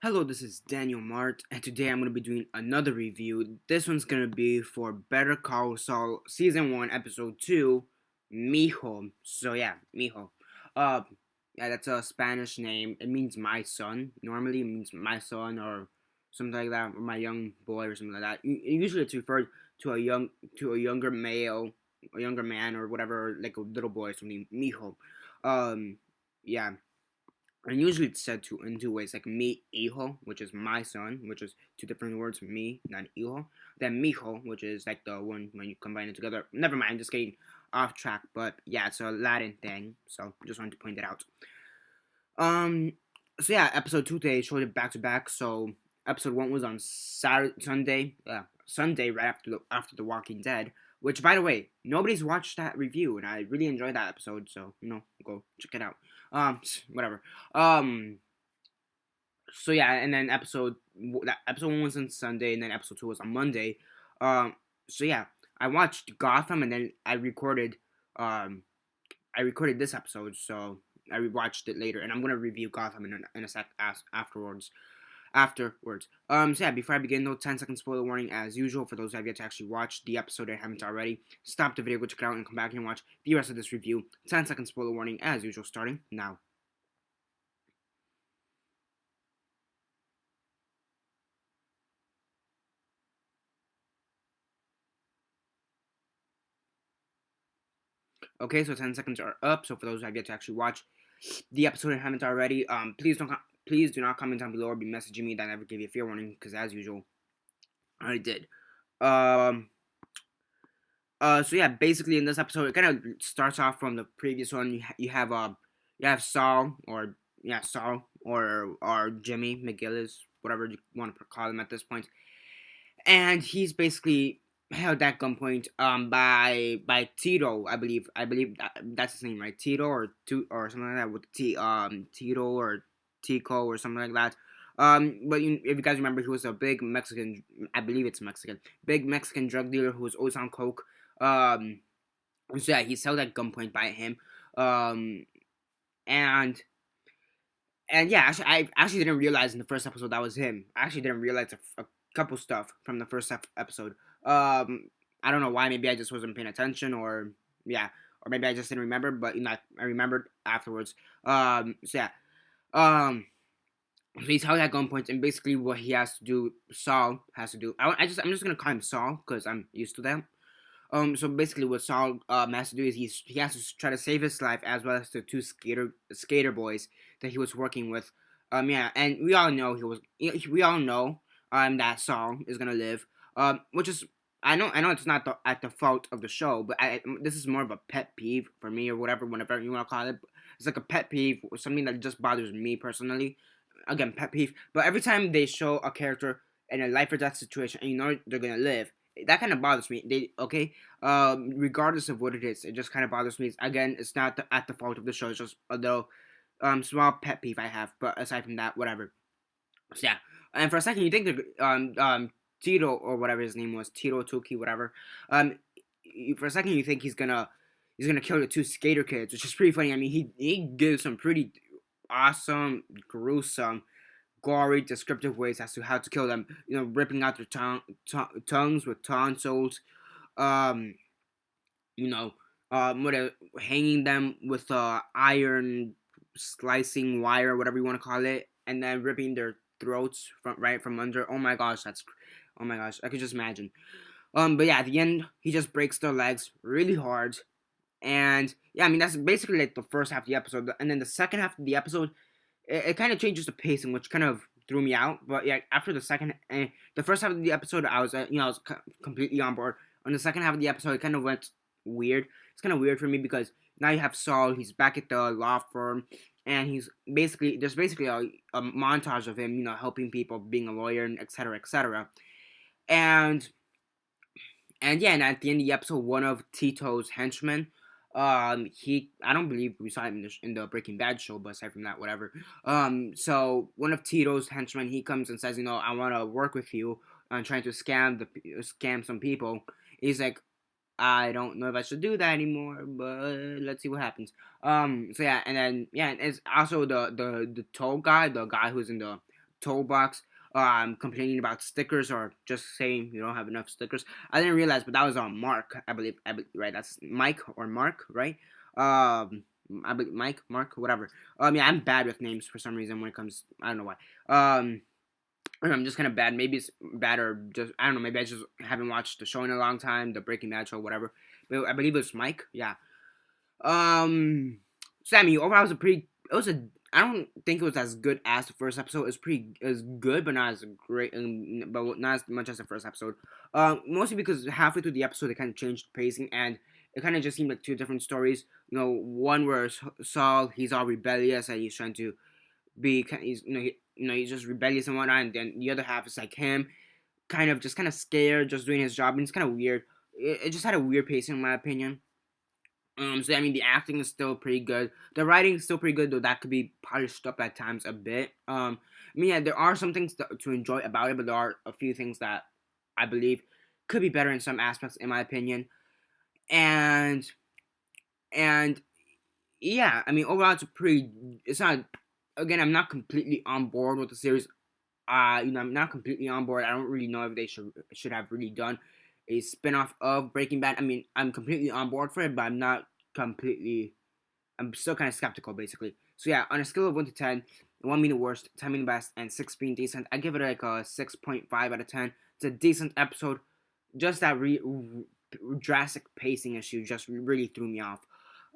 Hello, this is Daniel Mart, and today I'm going to be doing another review. This one's going to be for Better Call Saul Season 1, Episode 2, Mijo. So yeah, Mijo. Uh, yeah, that's a Spanish name. It means my son. Normally it means my son or something like that, or my young boy or something like that. Usually it's referred to a younger male, a younger man or whatever, like a little boy or something, Mijo. Um, yeah. And usually it's said in two ways, like mi hijo, which is my son, which is two different words, me, not hijo. Then mijo, which is like the one when you combine it together. Never mind, just getting off track, but yeah, it's a Latin thing, so just wanted to point that out. Um, so yeah, episode two today showed it back to back. So episode one was on Sunday right after the Walking Dead. Which, by the way, nobody's watched that review, and I really enjoyed that episode. So go check it out. Whatever. Um, so yeah, and then that episode one was on Sunday, and then episode two was on Monday. So yeah, I watched Gotham, and then I recorded this episode, so I rewatched it later, and I'm gonna review Gotham in a sec afterwards. So yeah, before I begin, though, 10-second spoiler warning as usual for those who have yet to actually watch the episode and haven't already. Stop the video, go check it out, and come back and watch the rest of this review. 10-second spoiler warning as usual, starting now. Okay, so 10 seconds are up. So for those who have yet to actually watch the episode and haven't already, please do not comment down below or be messaging me. That never gave you a fair warning because as usual, I did. Um. So yeah, basically in this episode, it kind of starts off from the previous one. You have Saul or Jimmy McGillis, whatever you want to call him at this point, and he's basically held at gunpoint by Tito, I believe that's his name, right? Tito or something like that with Tito or Tico or something like that. But if you guys remember, he was a big Mexican, I believe it's Mexican, big Mexican drug dealer who was always on coke. Um, so yeah, he's held at gunpoint by him. Um, and yeah, I actually didn't realize in the first episode that was him. I actually didn't realize a couple stuff from the first episode. I don't know why. Maybe I just wasn't paying attention, or yeah, or maybe I just didn't remember. But I remembered afterwards. So yeah. Um, so he's held at gunpoint, and basically what he has to do, Saul has to do. I'm just gonna call him Saul because I'm used to that. So basically, what Saul has to do is he has to try to save his life as well as the two skater boys that he was working with. Yeah, and we all know we all know that Saul is gonna live. Which is I know it's not at the fault of the show, but this is more of a pet peeve for me or whenever you want to call it. It's like a pet peeve, or something that just bothers me personally. Again, pet peeve. But every time they show a character in a life or death situation, and you know they're gonna live, that kind of bothers me. Regardless of what it is, it just kind of bothers me. Again, it's not at the fault of the show. It's just a little small pet peeve I have. But aside from that, whatever. So yeah. And for a second, you think Tito or whatever his name was, Tito Tuki, whatever. For a second, you think he's gonna kill the two skater kids, which is pretty funny. I mean, he gives some pretty awesome, gruesome, gory, descriptive ways as to how to kill them. You know, ripping out their tongues with tonsils. Um, you know, hanging them with iron slicing wire, whatever you want to call it, and then ripping their throats from under. Oh my gosh, I could just imagine. But yeah, at the end, he just breaks their legs really hard, and yeah, I mean that's basically like the first half of the episode, and then the second half of the episode, it kind of changes the pacing, which kind of threw me out. But yeah, after the first half of the episode, I was completely on board. On the second half of the episode, it kind of went weird. It's kind of weird for me because now you have Saul. He's back at the law firm, and there's basically a montage of him, helping people, being a lawyer, and etc. etc. And yeah, and at the end of the episode, one of Tito's henchmen, he I don't believe we saw him in the Breaking Bad show, but aside from that, whatever. So one of Tito's henchmen, he comes and says, I want to work with you on trying to scam some people. He's like, I don't know if I should do that anymore, but let's see what happens. So yeah, and then yeah, and it's also the tall guy, the guy who's in the toolbox, complaining about stickers or just saying you don't have enough stickers. I didn't realize, but that was on Mark, I believe. Right? That's Mike or Mark, right? I believe Mike, Mark, whatever. Yeah, I'm bad with names for some reason when it comes. I don't know why. I'm just kind of bad. Maybe it's bad or just I don't know. Maybe I just haven't watched the show in a long time, the Breaking Bad show, whatever. But I believe it was Mike. Yeah. Um, Sammy, overall, it was a pretty. It was a. I don't think it was as good as the first episode. It was pretty. It was good, but not as great. But not as much as the first episode. Mostly because halfway through the episode, they kind of changed the pacing, and it kind of just seemed like two different stories. One where Saul, he's all rebellious and he's trying to be. He's he's just rebellious and whatnot, and then the other half is like him, kind of scared, just doing his job, and it's kind of weird. It just had a weird pacing, in my opinion. So I mean, the acting is still pretty good. The writing is still pretty good, though that could be polished up at times a bit. I mean, yeah, there are some things to enjoy about it, but there are a few things that I believe could be better in some aspects, in my opinion. And and yeah, I mean, overall, it's a pretty. It's not. Again, I'm not completely on board with the series. I'm not completely on board. I don't really know if they should have really done a spin-off of Breaking Bad. I mean, I'm completely on board for it, but I'm not completely. I'm still kind of skeptical, basically. So yeah, on a scale of 1 to 10, 1 being the worst, 10 being the best, and 6 being decent, I give it like a 6.5 out of 10. It's a decent episode. Just that drastic pacing issue just really threw me off.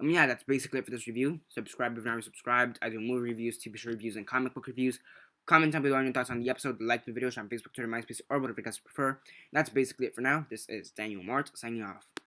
Yeah, that's basically it for this review. Subscribe if you're not subscribed. I do movie reviews, TV show reviews, and comic book reviews. Comment down below on your thoughts on the episode, like the video, share on Facebook, Twitter, MySpace, or whatever you guys prefer. That's basically it for now. This is Daniel Mart signing off.